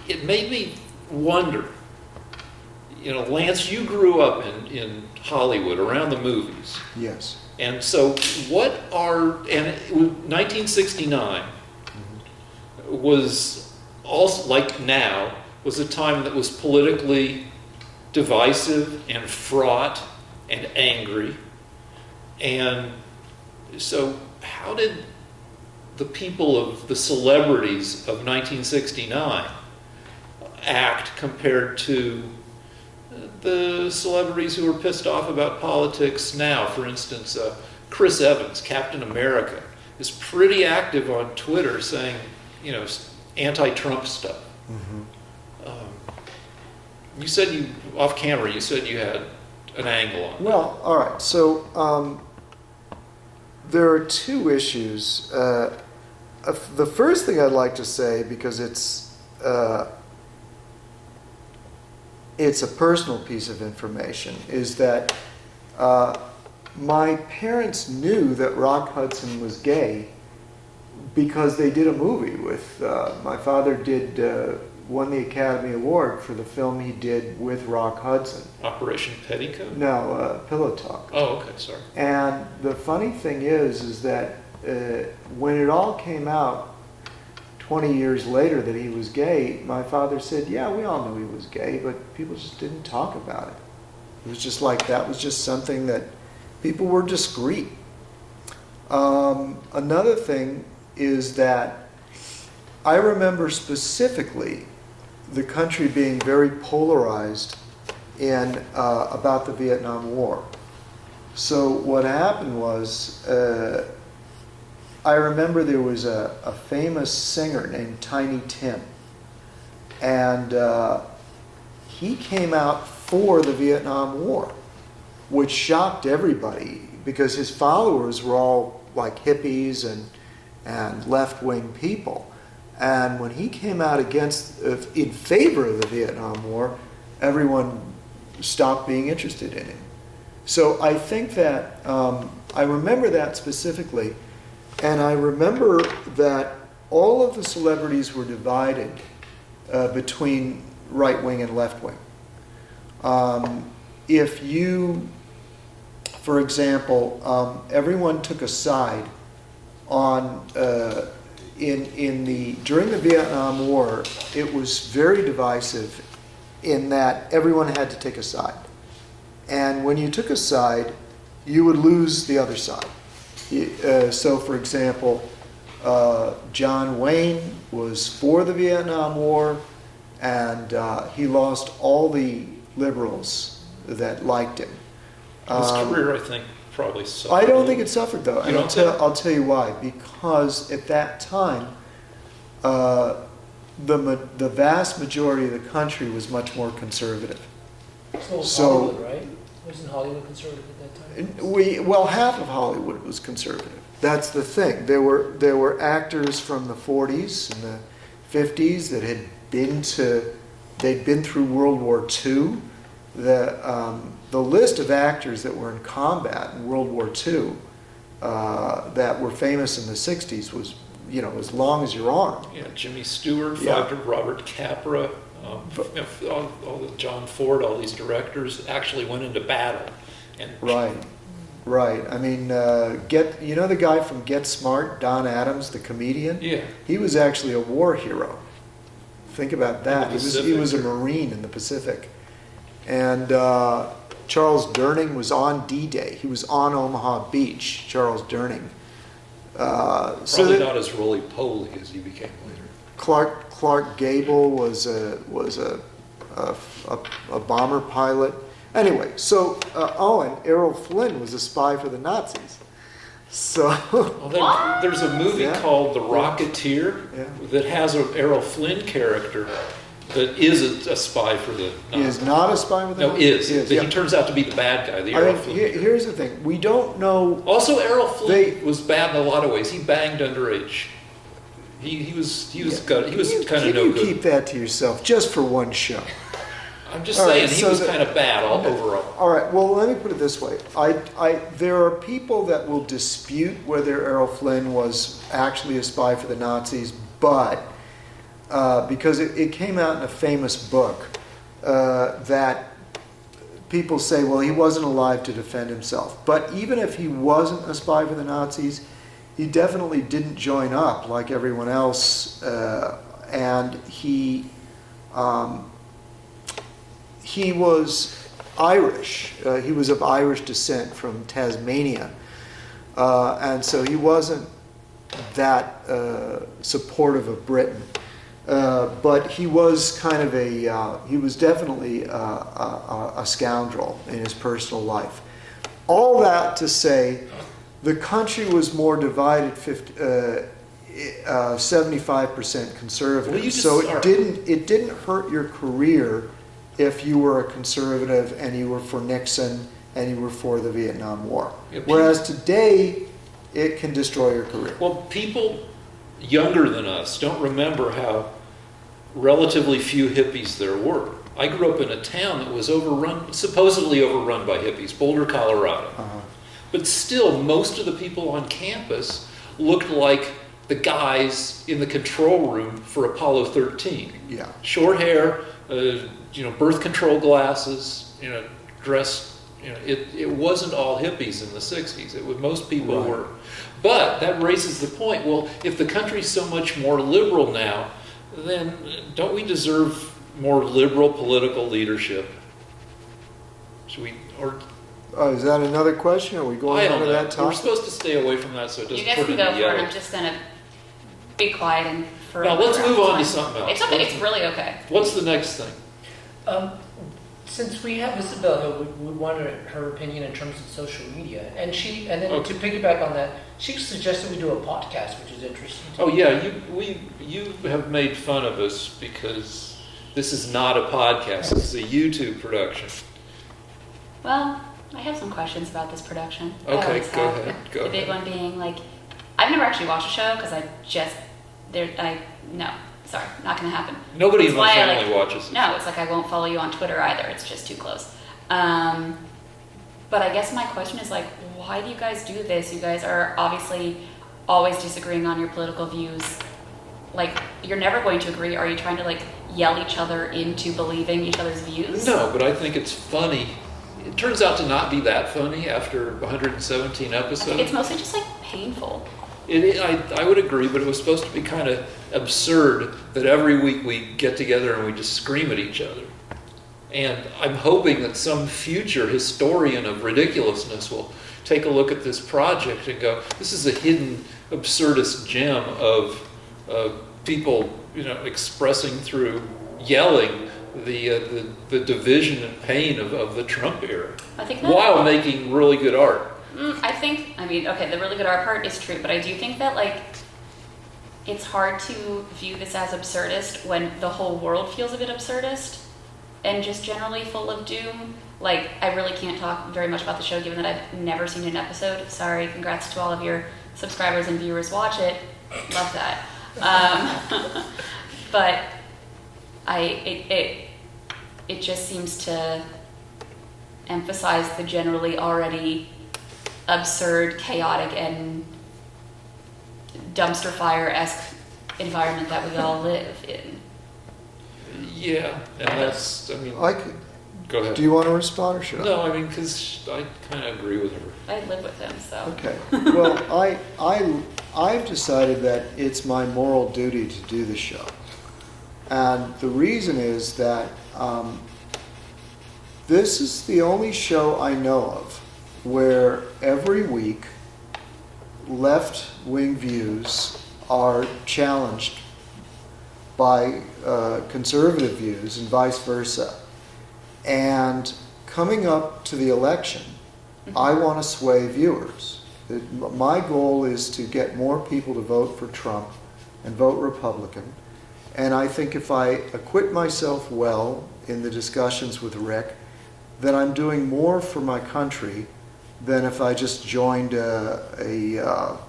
it made me wonder. You know, Lance, you grew up in Hollywood around the movies. Yes. And so and 1969 was also, like now, was a time that was politically divisive and fraught and angry. And so how did the people of the celebrities of 1969 act compared to the celebrities who are pissed off about politics now? For instance, Chris Evans, Captain America, is pretty active on Twitter saying, you know, anti-Trump stuff. You said off camera, you said you had an angle on it. Well, all right. So there are two issues. The first thing I'd like to say, because it's a personal piece of information, is that my parents knew that Rock Hudson was gay because they did a movie with, my father won the Academy Award for the film he did with Rock Hudson. Operation Petticoat? No, Pillow Talk. Oh, okay, sorry. And the funny thing is that when it all came out 20 years later that he was gay, my father said, yeah, we all knew he was gay, but people just didn't talk about it. It was just like, that was just something that people were discreet. Another thing is that I remember specifically the country being very polarized in about the Vietnam War. So what happened was, I remember there was a famous singer named Tiny Tim, and he came out for the Vietnam War, which shocked everybody because his followers were all like hippies and left-wing people. And when he came out in favor of the Vietnam War, everyone stopped being interested in him. So I think that, I remember that specifically, and I remember that all of the celebrities were divided between right-wing and left-wing. If you, for example, everyone took a side on, during the Vietnam War, it was very divisive in that everyone had to take a side. And when you took a side, you would lose the other side. So, for example, John Wayne was for the Vietnam War, and he lost all the liberals that liked him. His career, I think, probably suffered. I don't think it suffered, though. You And don't think? I'll tell you why. Because at that time, the vast majority of the country was much more conservative. So- Hollywood, right? Wasn't Hollywood conservative at that time? Well, half of Hollywood was conservative. That's the thing. There were actors from the 40s and the 50s that they'd been through World War II. The list of actors that were in combat in World War II that were famous in the 60s was, as long as your arm. Yeah, Jimmy Stewart, Yeah. Robert Capra. All the John Ford, all these directors actually went into battle. And Right. I mean, you know the guy from Get Smart, Don Adams, the comedian? Yeah. He was actually a war hero. Think about that. In the He was a Pacific. Marine in the Pacific. And Charles Durning was on D-Day. He was on Omaha Beach, Charles Durning. Probably not as roly-poly as he became later. Clark Gable was a bomber pilot. Anyway, so and Errol Flynn was a spy for the Nazis. So Well, there's a movie Yeah. called The Rocketeer Yeah. that has an Errol Flynn character that is a spy for the he is Nazis. not a spy with the No, Nazis. is. But he turns out to be the bad guy, the I Errol mean, Flynn character. here's the thing: we don't know. Also, Errol Flynn They- was bad in a lot of ways. He banged underage. He was kind of Can no you good. keep that to yourself, just for one show? I'm just All right, saying he so was the- kind of bad overall. All right. Well, let me put it this way: there are people that will dispute whether Errol Flynn was actually a spy for the Nazis, but because it came out in a famous book that people say, well, he wasn't alive to defend himself. But even if he wasn't a spy for the Nazis, he definitely didn't join up like everyone else, and he was Irish. He was of Irish descent from Tasmania, and so he wasn't that supportive of Britain. But he was kind of he was definitely a scoundrel in his personal life. All that to say, the country was more divided 75% conservative. Well, you just So are- it didn't hurt your career if you were a conservative and you were for Nixon and you were for the Vietnam War. Yeah, Whereas today, it can destroy your career. Well, people younger than us don't remember how relatively few hippies there were. I grew up in a town that was supposedly overrun by hippies, Boulder, Colorado. Uh-huh. But still, most of the people on campus looked like the guys in the control room for Apollo 13. Yeah. Short hair, birth control glasses, dressed. It wasn't all hippies in the 60s. Most people Right. were. But that raises the point, well, if the country's so much more liberal now, then don't we deserve more liberal political leadership? Should we, or Is that another question? Are we I going on don't to know. that We're topic? supposed to stay away from that so it You doesn't guys put can in go the for it. yellow. I'm just gonna be quiet and for. Now, let's move on to fine. something else. It's okay. It's really okay. What's the next thing? Since we have Isabella, we wanted her opinion in terms of social media, and then Okay. to piggyback on that, she suggested we do a podcast, which is interesting. Oh yeah, you have made fun of us because this is not a podcast. This is a YouTube production. Well, I have some questions about this production. I Okay, always go have. ahead. Go The big ahead. one being I've never actually watched a show because no, sorry, not gonna happen. Nobody in That's my why I, family watches it. No, it's I won't follow you on Twitter either. It's just too close. But I guess my question is why do you guys do this? You guys are obviously always disagreeing on your political views. You're never going to agree. Are you trying to yell each other into believing each other's views? No, but I think it's funny. It turns out to not be that funny after 117 I episodes. think it's mostly just painful. I would agree, but it was supposed to be kind of absurd that every week we get together and we just scream at each other. And I'm hoping that some future historian of ridiculousness will take a look at this project and go, this is a hidden absurdist gem of people, expressing through yelling the division and pain of the Trump era, I think while making really good art. The really good art part is true, but I do think that it's hard to view this as absurdist when the whole world feels a bit absurdist and just generally full of doom. I really can't talk very much about the show given that I've never seen an episode. Sorry, congrats to all of your subscribers and viewers. Watch it. Love that. But it just seems to emphasize the generally already absurd, chaotic, and dumpster fire-esque environment that we all live in. Yeah, and that's, I mean, I could, go ahead. do you want to respond or should I? No, I mean, because I kind of agree with her. I live with him, so. Okay, well, I've decided that it's my moral duty to do the show. And the reason is that this is the only show I know of where every week left-wing views are challenged by conservative views and vice versa. And coming up to the election, I want to sway viewers. My goal is to get more people to vote for Trump and vote Republican. And I think if I acquit myself well in the discussions with Rick, then I'm doing more for my country than if I just joined a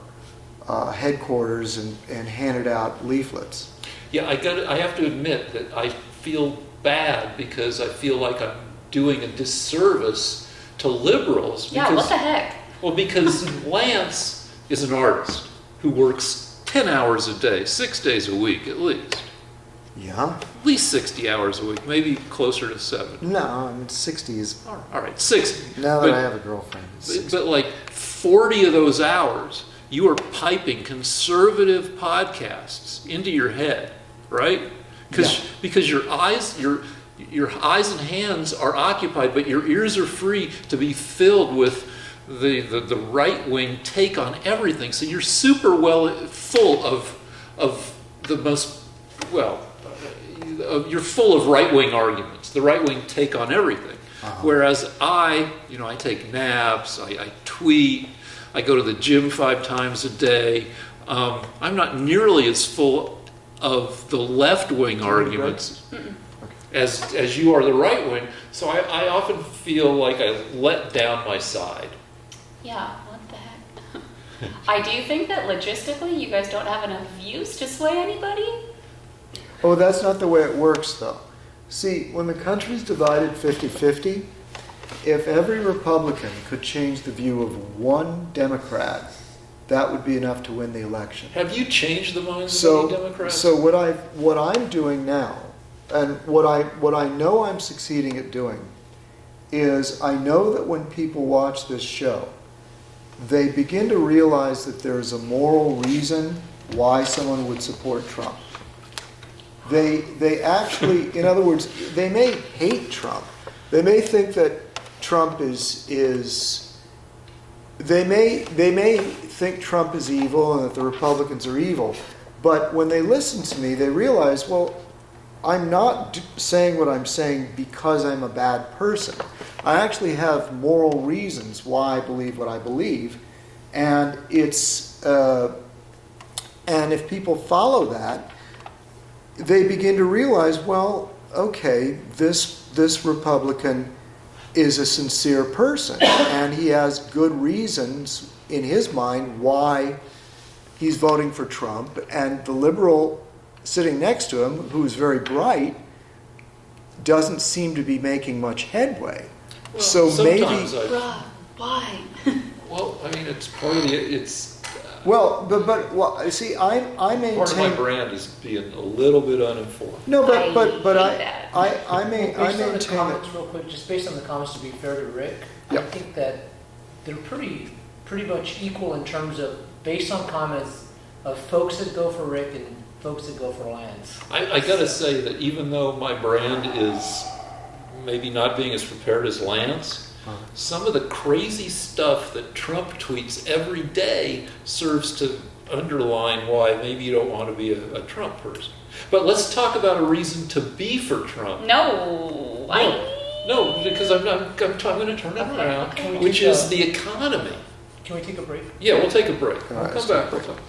headquarters and handed out leaflets. Yeah, I have to admit that I feel bad because I feel like I'm doing a disservice to liberals. Yeah, because, what the heck? Well, because Lance is an artist who works 10 hours a day, 6 days a week at least. Yeah? At least 60 hours a week, maybe closer to 70. No, I mean 60 is, All right, 60. now that But- I have a girlfriend, it's 60. But like 40 of those hours, you are piping conservative podcasts into your head, right? Because your eyes and hands are occupied, but your ears are free to be filled with the right-wing take on everything. So you're super full of the most, you're full of right-wing arguments, the right-wing take on everything. Whereas I take naps, I tweet, I go to the gym 5 times a day. I'm not nearly as full of the left-wing arguments as you are the right-wing. So I often feel like I let down my side. Yeah, what the heck? I do think that logistically you guys don't have enough views to sway anybody. Oh, that's not the way it works, though. See, when the country's divided 50-50, if every Republican could change the view of one Democrat, that would be enough to win the election. Have you changed the minds of any Democrats? So what I'm doing now, and what I know I'm succeeding at doing, is I know that when people watch this show, they begin to realize that there's a moral reason why someone would support Trump. They actually, in other words, they may hate Trump. They may think that Trump is they may think Trump is evil and that the Republicans are evil. But when they listen to me, they realize, well, I'm not saying what I'm saying because I'm a bad person. I actually have moral reasons why I believe what I believe, and and if people follow that, they begin to realize, well, okay, this Republican is a sincere person, and he has good reasons in his mind why he's voting for Trump, and the liberal sitting next to him, who is very bright, doesn't seem to be making much headway. Well, so maybe, Rob, why? well, I mean, it's part of it's well, see, I maintain part of my brand is being a little bit uninformed. no, but I hate that. I Based on the maintain comments, that. real quick, just based on the comments, to be fair to Rick, I Yep. think that they're pretty much equal in terms of, based on comments of folks that go for Rick and folks that go for Lance. I gotta say that even though my brand is maybe not being as prepared as Lance, some of the crazy stuff that Trump tweets every day serves to underline why maybe you don't want to be a Trump person. But let's talk about a reason to be for Trump. No, No, because I'm going to turn it Okay, around, okay. which is the economy. Can we take a break? Yeah, we'll take a break. All We'll right, come let's back. take a We'll talk.